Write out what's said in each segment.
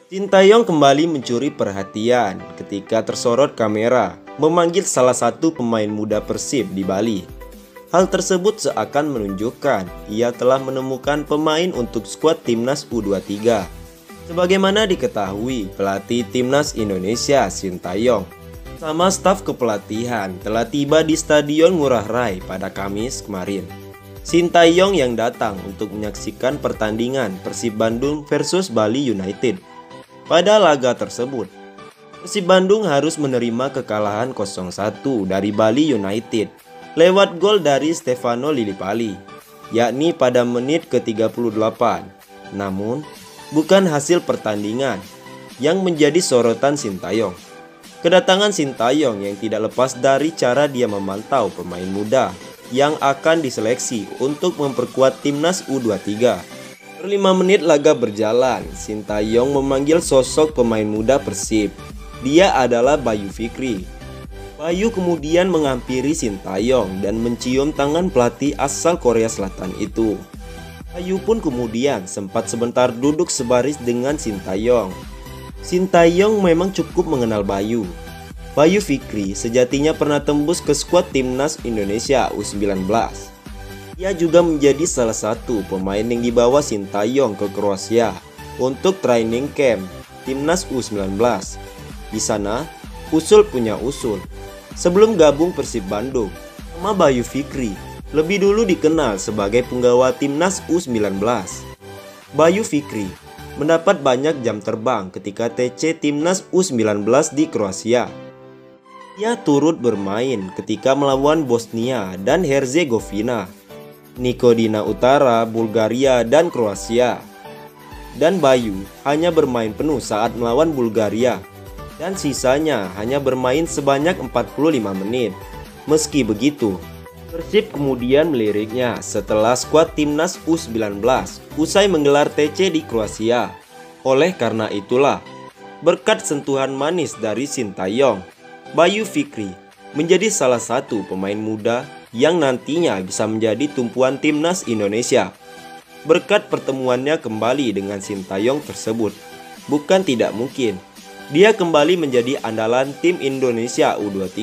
Sintayong kembali mencuri perhatian ketika tersorot kamera memanggil salah satu pemain muda Persib di Bali. Hal tersebut seakan menunjukkan ia telah menemukan pemain untuk skuad timnas U23. Sebagaimana diketahui, pelatih timnas Indonesia Sintayong sama staf kepelatihan telah tiba di Stadion Ngurah Rai pada Kamis kemarin. Sintayong yang datang untuk menyaksikan pertandingan Persib Bandung versus Bali United. Pada laga tersebut, Persib Bandung harus menerima kekalahan 0-1 dari Bali United lewat gol dari Stefano Lillipali, yakni pada menit ke-38. Namun, bukan hasil pertandingan yang menjadi sorotan Sintayong. Kedatangan Sintayong yang tidak lepas dari cara dia memantau pemain muda yang akan diseleksi untuk memperkuat timnas U23. Per 5 menit laga berjalan, Sintayong memanggil sosok pemain muda Persib. Dia adalah Bayu Fikri. Bayu kemudian menghampiri Sintayong dan mencium tangan pelatih asal Korea Selatan itu. Bayu pun kemudian sempat sebentar duduk sebaris dengan Sintayong. Sintayong memang cukup mengenal Bayu. Bayu Fikri sejatinya pernah tembus ke skuad timnas Indonesia U19. Ia juga menjadi salah satu pemain yang dibawa Sintayong ke Kroasia untuk training camp timnas U19. Di sana, usul punya usul. Sebelum gabung Persib Bandung, nama Bayu Fikri lebih dulu dikenal sebagai penggawa timnas U19. Bayu Fikri mendapat banyak jam terbang ketika TC timnas U19 di Kroasia. Ia turut bermain ketika melawan Bosnia dan Herzegovina, Nikodina Utara, Bulgaria, dan Kroasia. Dan Bayu hanya bermain penuh saat melawan Bulgaria, dan sisanya hanya bermain sebanyak 45 menit. Meski begitu, Persib kemudian meliriknya setelah skuad timnas U19 usai menggelar TC di Kroasia. Oleh karena itulah, berkat sentuhan manis dari Sintayong, Bayu Fikri menjadi salah satu pemain muda yang nantinya bisa menjadi tumpuan timnas Indonesia. Berkat pertemuannya kembali dengan Sintayong tersebut, bukan tidak mungkin dia kembali menjadi andalan tim Indonesia U23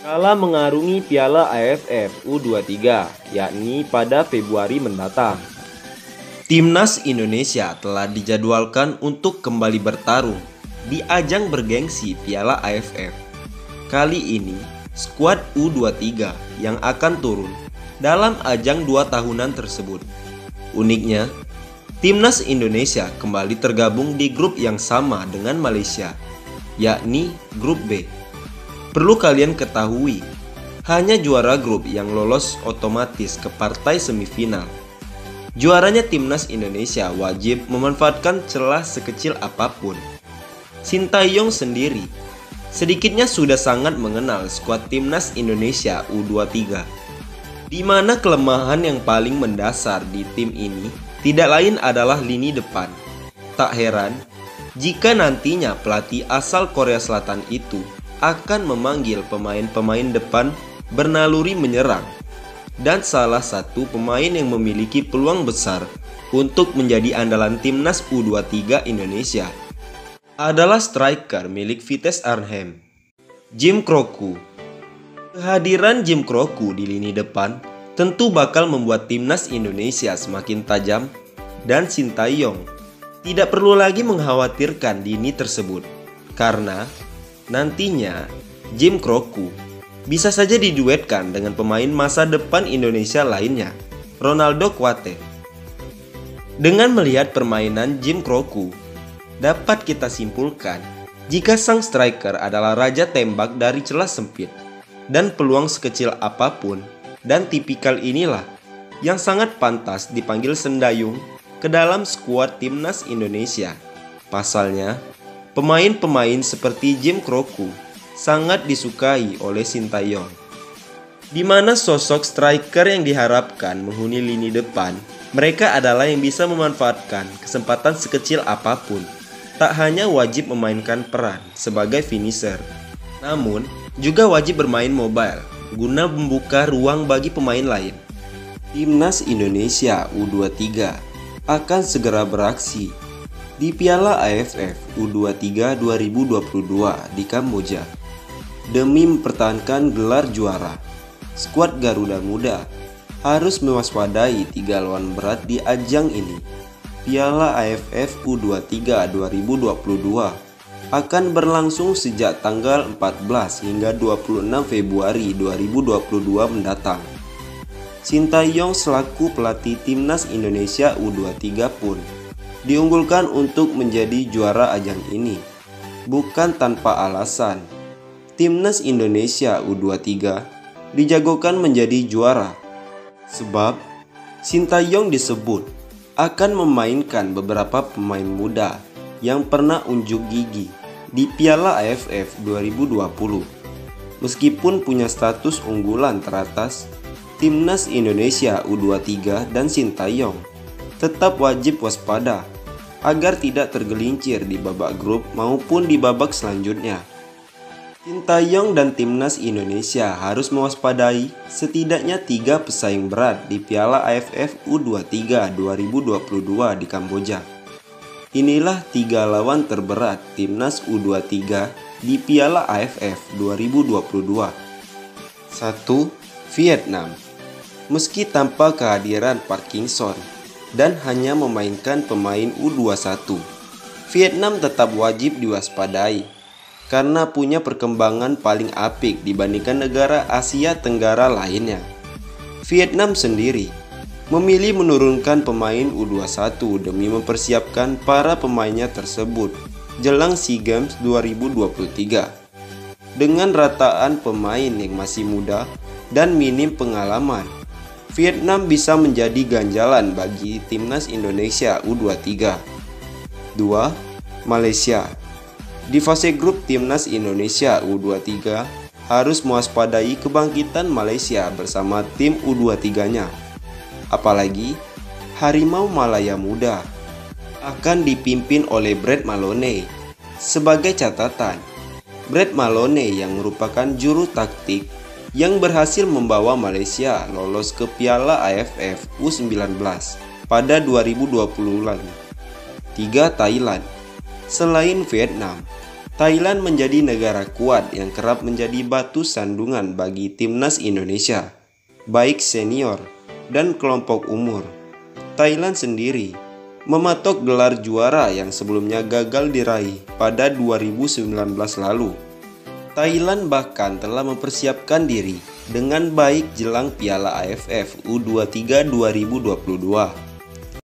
kala mengarungi Piala AFF U23, yakni pada Februari mendatang. Timnas Indonesia telah dijadwalkan untuk kembali bertarung di ajang bergengsi Piala AFF. Kali ini, skuad U23 yang akan turun dalam ajang 2 tahunan tersebut. Uniknya, Timnas Indonesia kembali tergabung di grup yang sama dengan Malaysia, yakni grup B. Perlu kalian ketahui, hanya juara grup yang lolos otomatis ke partai semifinal. Juaranya Timnas Indonesia wajib memanfaatkan celah sekecil apapun. Sintayong sendiri sedikitnya sudah sangat mengenal skuad Timnas Indonesia U23, di mana kelemahan yang paling mendasar di tim ini tidak lain adalah lini depan. Tak heran jika nantinya pelatih asal Korea Selatan itu akan memanggil pemain-pemain depan bernaluri menyerang. Dan salah satu pemain yang memiliki peluang besar untuk menjadi andalan timnas U23 Indonesia adalah striker milik Vitesse Arnhem, Jim Kroku. Kehadiran Jim Kroku di lini depan tentu bakal membuat timnas Indonesia semakin tajam, dan Sintayong tidak perlu lagi mengkhawatirkan lini tersebut, karena nantinya Jim Kroku bisa saja diduetkan dengan pemain masa depan Indonesia lainnya, Ronaldo Kuate. Dengan melihat permainan Jim Kroku, dapat kita simpulkan jika sang striker adalah raja tembak dari celah sempit dan peluang sekecil apapun, dan tipikal inilah yang sangat pantas dipanggil Sendayung ke dalam skuad timnas Indonesia. Pasalnya, pemain-pemain seperti Jim Kroku sangat disukai oleh Sintayong, di mana sosok striker yang diharapkan menghuni lini depan, mereka adalah yang bisa memanfaatkan kesempatan sekecil apapun. Tak hanya wajib memainkan peran sebagai finisher, namun juga wajib bermain mobile guna membuka ruang bagi pemain lain. Timnas Indonesia U23 akan segera beraksi di Piala AFF U23 2022 di Kamboja. Demi mempertahankan gelar juara, skuad Garuda Muda harus mewaspadai 3 lawan berat di ajang ini. Piala AFF U23 2022 akan berlangsung sejak tanggal 14 hingga 26 Februari 2022 mendatang. Sintayong selaku pelatih Timnas Indonesia U23 pun diunggulkan untuk menjadi juara ajang ini. Bukan tanpa alasan, Timnas Indonesia U23 dijagokan menjadi juara. Sebab Sintayong disebut akan memainkan beberapa pemain muda yang pernah unjuk gigi di Piala AFF 2020. Meskipun punya status unggulan teratas, Timnas Indonesia U23 dan Sintayong tetap wajib waspada agar tidak tergelincir di babak grup maupun di babak selanjutnya. Sintayong dan Timnas Indonesia harus mewaspadai setidaknya 3 pesaing berat di Piala AFF U23 2022 di Kamboja. Inilah 3 lawan terberat Timnas U23 di Piala AFF 2022. 1. Vietnam. Meski tanpa kehadiran Park Hang-seo dan hanya memainkan pemain U21, Vietnam tetap wajib diwaspadai karena punya perkembangan paling apik dibandingkan negara Asia Tenggara lainnya. Vietnam sendiri memilih menurunkan pemain U21 demi mempersiapkan para pemainnya tersebut jelang SEA Games 2023. Dengan rataan pemain yang masih muda dan minim pengalaman, Vietnam bisa menjadi ganjalan bagi Timnas Indonesia U23. 2. Malaysia. Di fase grup Timnas Indonesia U23 harus mewaspadai kebangkitan Malaysia bersama tim U23-nya. Apalagi Harimau Malaya Muda akan dipimpin oleh Brad Maloney. Sebagai catatan, Brad Maloney yang merupakan juru taktik yang berhasil membawa Malaysia lolos ke Piala AFF U19 pada 2020 lalu. 3. Thailand. Selain Vietnam, Thailand menjadi negara kuat yang kerap menjadi batu sandungan bagi Timnas Indonesia, baik senior dan kelompok umur. Thailand sendiri mematok gelar juara yang sebelumnya gagal diraih pada 2019 lalu. Thailand bahkan telah mempersiapkan diri dengan baik jelang Piala AFF U23 2022.